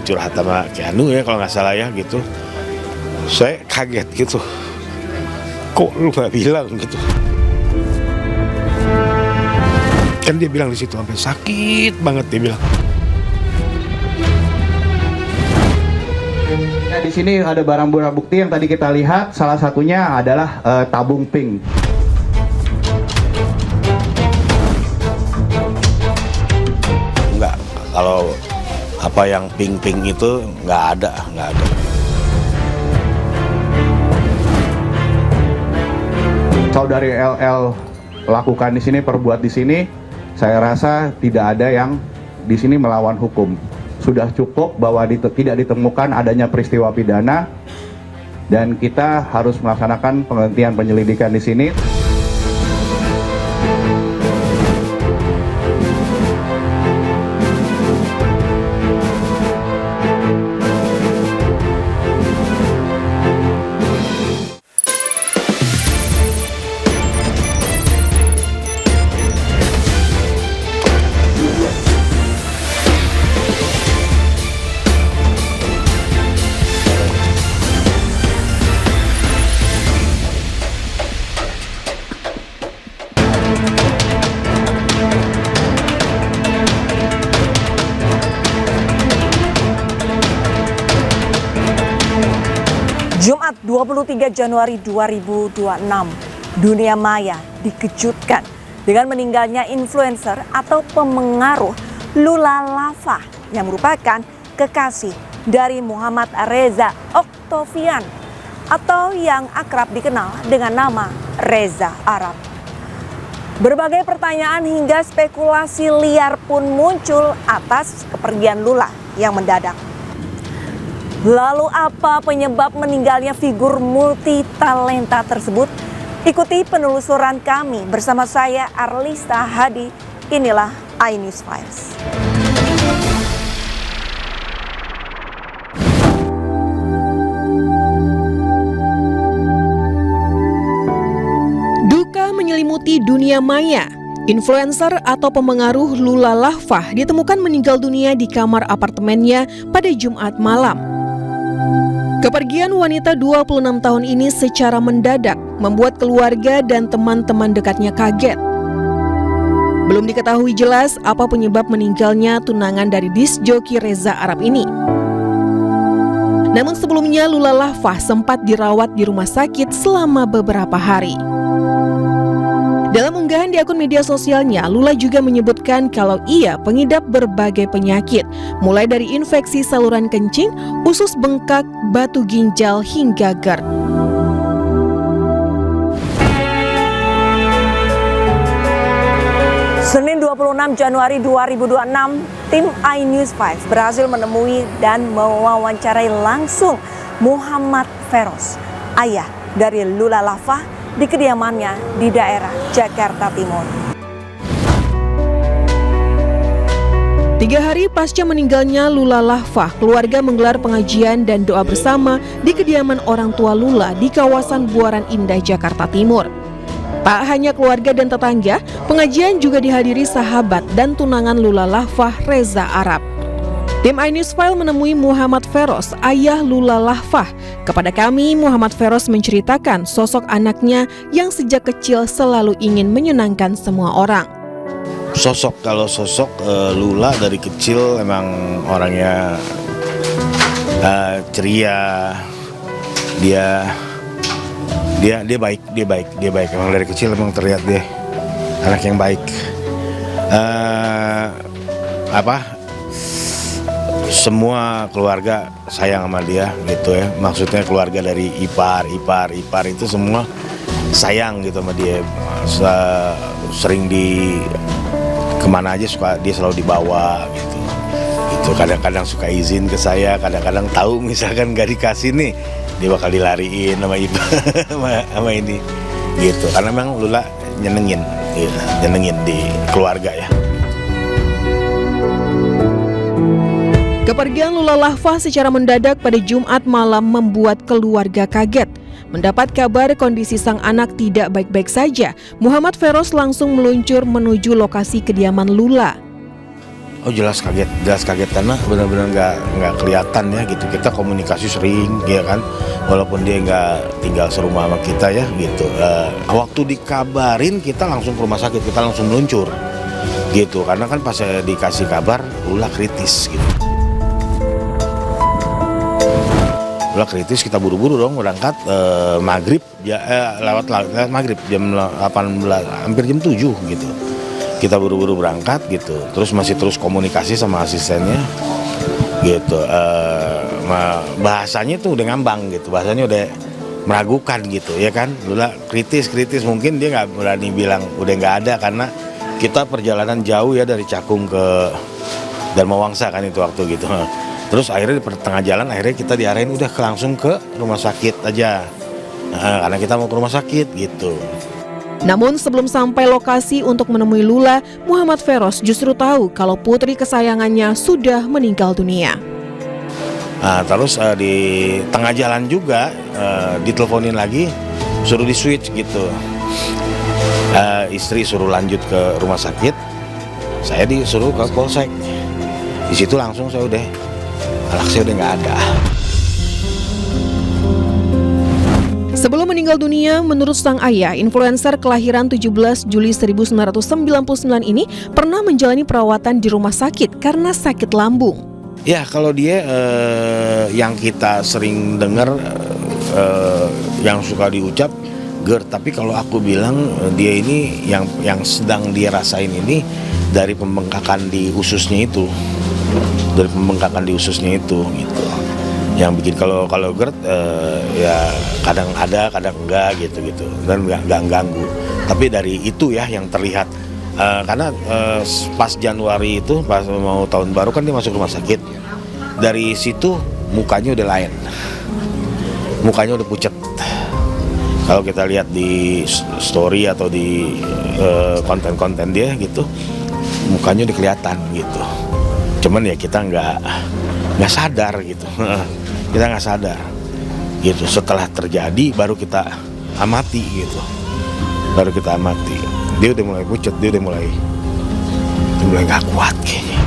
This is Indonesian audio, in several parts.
curhat sama Keanu ya kalau nggak salah ya gitu. Saya kaget gitu. Kok lu nggak bilang gitu? Kan dia bilang di situ sampai sakit banget dia bilang. Nah, di sini ada barang bukti yang tadi kita lihat, salah satunya adalah tabung pink. Enggak, kalau apa yang pink-pink itu nggak ada. Saudari LL lakukan di sini, perbuat di sini, saya rasa tidak ada yang di sini melawan hukum. Sudah cukup bahwa tidak ditemukan adanya peristiwa pidana dan kita harus melaksanakan penghentian penyelidikan di sini. Jumat 23 Januari 2026, dunia maya dikejutkan dengan meninggalnya influencer atau pemengaruh Lula Lava yang merupakan kekasih dari Muhammad Reza Octavian atau yang akrab dikenal dengan nama Reza Arab. Berbagai pertanyaan hingga spekulasi liar pun muncul atas kepergian Lula yang mendadak. Lalu apa penyebab meninggalnya figur multi talenta tersebut? Ikuti penelusuran kami bersama saya Arlista Hadi. Inilah iNews Files. Duka menyelimuti dunia maya. Influencer atau pemengaruh Lula Lava ditemukan meninggal dunia di kamar apartemennya pada Jumat malam. Kepergian wanita 26 tahun ini secara mendadak membuat keluarga dan teman-teman dekatnya kaget. Belum diketahui jelas apa penyebab meninggalnya tunangan dari disc joki Reza Arab ini. Namun sebelumnya Lula Lava sempat dirawat di rumah sakit selama beberapa hari. Dalam unggahan di akun media sosialnya, Lula juga menyebutkan kalau ia pengidap berbagai penyakit, mulai dari infeksi saluran kencing, usus bengkak, batu ginjal, hingga GERD. Senin 26 Januari 2026, tim iNews 5 berhasil menemui dan mewawancarai langsung Muhammad Feroz, ayah dari Lula Lava, di kediamannya di daerah Jakarta Timur. 3 hari pasca meninggalnya Lula Lava, keluarga menggelar pengajian dan doa bersama di kediaman orang tua Lula di kawasan Buaran Indah, Jakarta Timur. Tak hanya keluarga dan tetangga, pengajian juga dihadiri sahabat dan tunangan Lula Lava, Reza Arab. Tim iNews File menemui Muhammad Feroz, ayah Lula Lava. Kepada kami, Muhammad Feroz menceritakan sosok anaknya yang sejak kecil selalu ingin menyenangkan semua orang. Kalau sosok Lula dari kecil emang orangnya ceria, dia baik emang dari kecil emang terlihat dia anak yang baik. Semua keluarga sayang sama dia gitu ya, maksudnya keluarga dari ipar itu semua sayang gitu sama dia. Sering di kemana aja dia selalu dibawa gitu. Kadang-kadang suka izin ke saya, kadang-kadang tahu misalkan gak dikasih nih dia bakal dilariin sama ibu sama ini gitu, karena memang Lula nyenengin di keluarga ya. Kepergian Lula Lava secara mendadak pada Jumat malam membuat keluarga kaget. Mendapat kabar kondisi sang anak tidak baik-baik saja, Muhammad Feroz langsung meluncur menuju lokasi kediaman Lula. Oh jelas kaget karena benar-benar nggak kelihatan ya gitu. Kita komunikasi sering ya kan, walaupun dia nggak tinggal serumah sama kita ya gitu. Waktu dikabarin kita langsung ke rumah sakit, kita langsung meluncur gitu, karena kan pas saya dikasih kabar Lula kritis gitu. Lula kritis, kita buru-buru dong berangkat maghrib ya, lewat maghrib jam 18, hampir jam 7 gitu. Kita buru-buru berangkat gitu, terus masih terus komunikasi sama asistennya gitu. Bahasanya tuh udah ngambang gitu, bahasanya udah meragukan gitu ya kan. Lula kritis mungkin dia nggak berani bilang udah nggak ada, karena kita perjalanan jauh ya dari Cakung ke Dharma Wangsa kan itu waktu gitu. Terus akhirnya di tengah jalan akhirnya kita diarahin udah langsung ke rumah sakit aja, karena kita mau ke rumah sakit gitu. Namun sebelum sampai lokasi untuk menemui Lula, Muhammad Feros justru tahu kalau putri kesayangannya sudah meninggal dunia. Terus di tengah jalan juga diteleponin lagi, suruh di switch gitu. Istri suruh lanjut ke rumah sakit, saya disuruh ke polsek. Di situ langsung saya udah, anak saya udah nggak ada. Sebelum meninggal dunia, menurut sang ayah, influencer kelahiran 17 Juli 1999 ini pernah menjalani perawatan di rumah sakit karena sakit lambung. Ya kalau dia yang kita sering dengar yang suka diucap GERD, tapi kalau aku bilang dia ini yang sedang dia rasain ini dari pembengkakan di ususnya itu, gitu. Yang bikin kalau GERD ya kadang ada kadang enggak gitu dan nggak ganggu, tapi dari itu ya yang terlihat karena pas Januari itu pas mau tahun baru kan dia masuk rumah sakit, dari situ mukanya udah lain, mukanya udah pucat. Kalau kita lihat di story atau di konten-konten dia gitu, mukanya udah kelihatan gitu. Cuman ya kita nggak sadar gitu. Kita nggak sadar gitu, setelah terjadi baru kita amati gitu, dia udah mulai pucat, dia udah mulai nggak kuat kayaknya.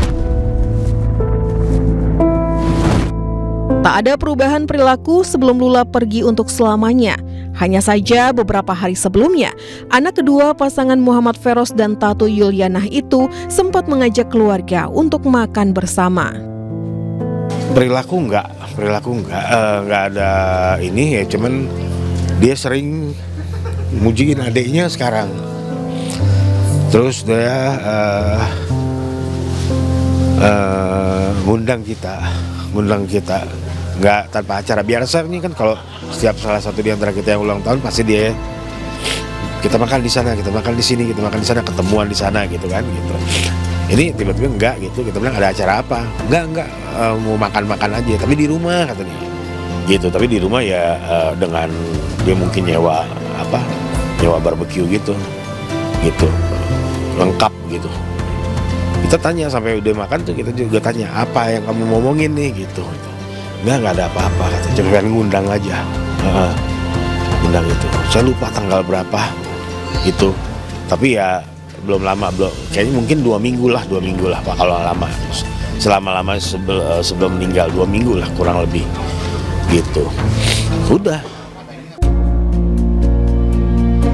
Tak ada perubahan perilaku sebelum Lula pergi untuk selamanya. Hanya saja beberapa hari sebelumnya, anak kedua pasangan Muhammad Feros dan Tatu Yulianah itu sempat mengajak keluarga untuk makan bersama. Perilaku enggak ada ini ya, cuman dia sering mujiin adiknya sekarang. Terus dia ngundang kita nggak tanpa acara. Biasanya kan kalau setiap salah satu di antara kita yang ulang tahun pasti dia kita makan di sana, kita makan di sini, kita makan di sana, ketemuan di sana gitu kan gitu. Ini tiba-tiba enggak gitu, kita bilang ada acara apa? Enggak, mau makan-makan aja, tapi di rumah kata dia. Gitu, tapi di rumah ya dengan dia mungkin nyewa barbecue gitu. Lengkap gitu. Kita tanya sampai udah makan tuh, kita juga tanya apa yang kamu ngomongin nih gitu. Enggak ada apa-apa, kata cuma pengen ngundang aja. Ngundang itu. Saya lupa tanggal berapa gitu. Tapi ya belum lama, kayaknya mungkin 2 minggu lah Pak, kalau lama. Selama sebelum meninggal 2 minggu lah kurang lebih gitu. Udah.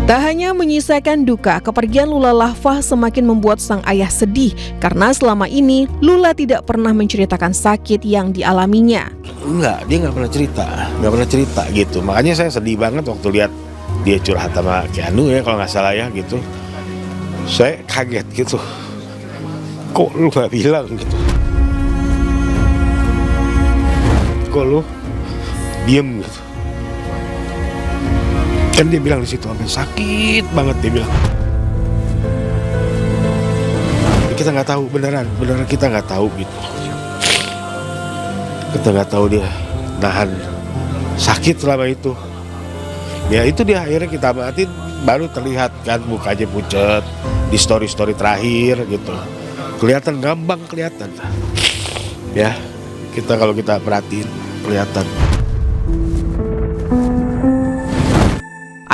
Tak hanya menyisakan duka, kepergian Lula Lafah semakin membuat sang ayah sedih karena selama ini Lula tidak pernah menceritakan sakit yang dialaminya. Enggak, dia nggak pernah cerita gitu. Makanya saya sedih banget waktu lihat dia curhat sama Keanu ya kalau nggak salah ya gitu. Saya kaget gitu, kok lu nggak bilang gitu, kok lu diem gitu. Kan dia bilang di situ sampai sakit banget, dia bilang. Kita nggak tahu beneran kita nggak tahu gitu. Kita nggak tahu dia nahan sakit selama itu. Ya itu dia akhirnya kita amatin, baru terlihat kan mukanya pucat di story terakhir gitu. Kelihatan gampang kelihatan. Ya, kalau kita perhatiin kelihatan.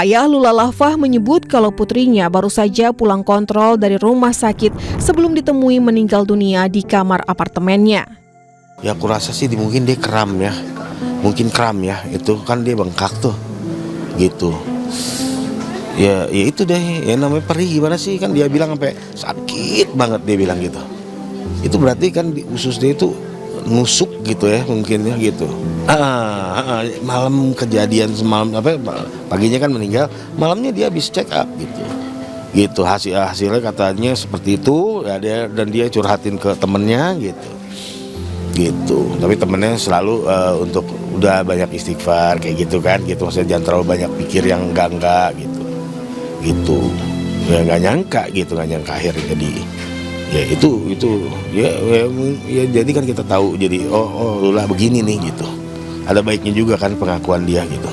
Ayah Lula Lafah menyebut kalau putrinya baru saja pulang kontrol dari rumah sakit sebelum ditemui meninggal dunia di kamar apartemennya. Ya aku rasa sih mungkin dia kram ya. Mungkin kram ya, itu kan dia bengkak tuh. Gitu. Ya itu deh, ya namanya perih gimana sih, kan dia bilang sampai sakit banget, dia bilang gitu. Itu berarti kan di usus dia itu nusuk gitu ya, mungkin ya gitu. Malam kejadian semalam paginya kan meninggal, malamnya dia habis check up gitu hasilnya katanya seperti itu ya, dia curhatin ke temennya gitu. Tapi temennya selalu untuk udah banyak istighfar kayak gitu kan, gitu, maksudnya jangan terlalu banyak pikir yang enggak gitu ya, nggak nyangka akhirnya jadi ya itu ya jadi kan kita tahu, jadi oh Lula begini nih gitu. Ada baiknya juga kan pengakuan dia gitu,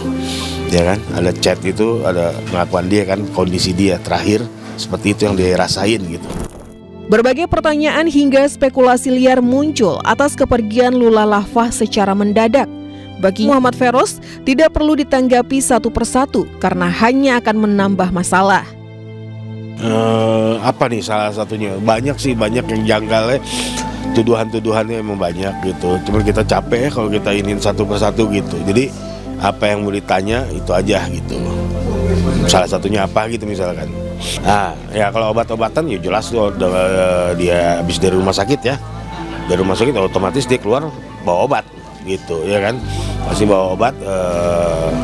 ya kan, ada chat itu, ada pengakuan dia kan, kondisi dia terakhir seperti itu yang dia rasain gitu. Berbagai pertanyaan hingga spekulasi liar muncul atas kepergian Lula Lafah secara mendadak. Bagi Muhammad Feroz, tidak perlu ditanggapi satu persatu karena hanya akan menambah masalah. Apa nih salah satunya? Banyak yang janggalnya, tuduhannya emang banyak gitu. Cuma kita capek kalau kita iniin satu persatu gitu. Jadi apa yang mau ditanya itu aja gitu. Salah satunya apa gitu misalkan. Ya kalau obat-obatan ya jelas tuh dia habis dari rumah sakit ya. Dari rumah sakit otomatis dia keluar bawa obat gitu ya kan. Masih bawa obat,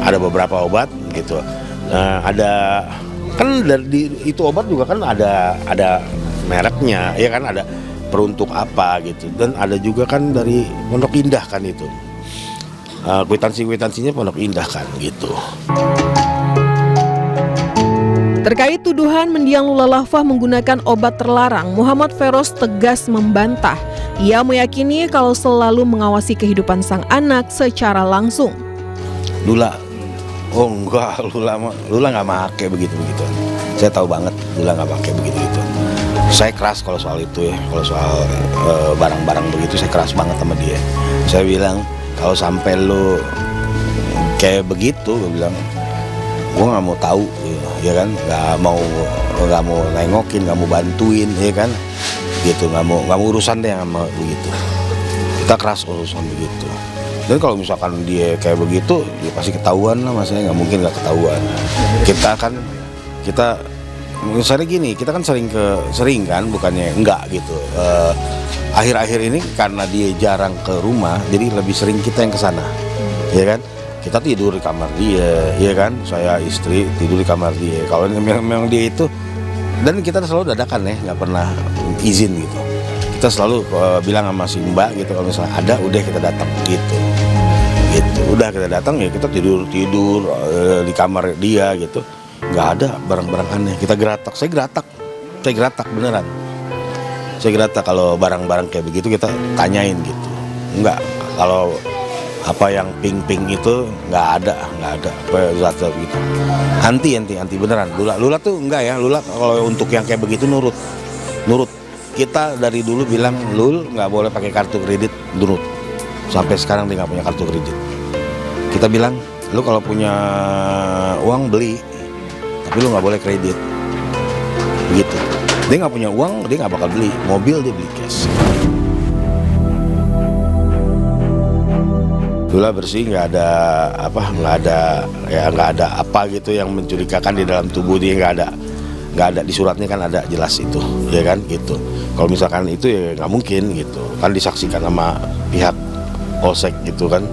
ada beberapa obat gitu. Ada kan dari itu obat juga kan ada mereknya ya kan, ada peruntuk apa gitu, dan ada juga kan dari Pondok Indah kan itu, kwitansinya Pondok Indah kan gitu. Terkait tuduhan mendiang Lula Lafah menggunakan obat terlarang, Muhammad Feroz tegas membantah. Ia meyakini kalau selalu mengawasi kehidupan sang anak secara langsung. Lula nggak make begitu. Saya tahu banget Lula nggak pakai begitu. Saya keras kalau soal itu ya, kalau soal barang-barang begitu saya keras banget sama dia. Saya bilang kalau sampai lu kayak begitu, gue bilang gue nggak mau tahu ya kan, nggak mau nengokin, nggak mau bantuin ya kan, gitu, nggak mau urusan deh sama begitu. Kita keras urusan begitu. Dan kalau misalkan dia kayak begitu, ya pasti ketahuan lah, maksudnya nggak mungkin nggak ketahuan. Kita misalnya gini, kita kan sering kan, bukannya enggak gitu. Akhir-akhir ini karena dia jarang ke rumah, jadi lebih sering kita yang kesana, ya kan. Kita tidur di kamar dia, ya kan. Saya istri tidur di kamar dia. Kalau memang dia itu, dan kita selalu dadakan ya, nggak pernah izin gitu. Kita selalu bilang sama si Mbak gitu, kalau misalnya ada, udah kita datang gitu. Udah kita datang ya, kita tidur di kamar dia gitu. Nggak ada barang-barang aneh. Kita geratak, saya geratak beneran. Saya geratak kalau barang-barang kayak begitu kita tanyain gitu. Enggak, kalau apa yang pink itu nggak ada zat gitu. Anti beneran. Lula tuh enggak ya. Lula kalau untuk yang kayak begitu nurut. Kita dari dulu bilang Lul nggak boleh pakai kartu kredit, nurut. Sampai sekarang dia nggak punya kartu kredit. Kita bilang lu kalau punya uang beli, tapi lu nggak boleh kredit. Begitu. Dia nggak punya uang, dia nggak bakal beli mobil, dia beli cash. Lula bersih, nggak ada apa gitu yang mencurigakan di dalam tubuh dia, nggak ada di suratnya kan ada jelas itu, ya kan gitu. Kalau misalkan itu ya nggak mungkin gitu, kan disaksikan sama pihak polsek gitu kan.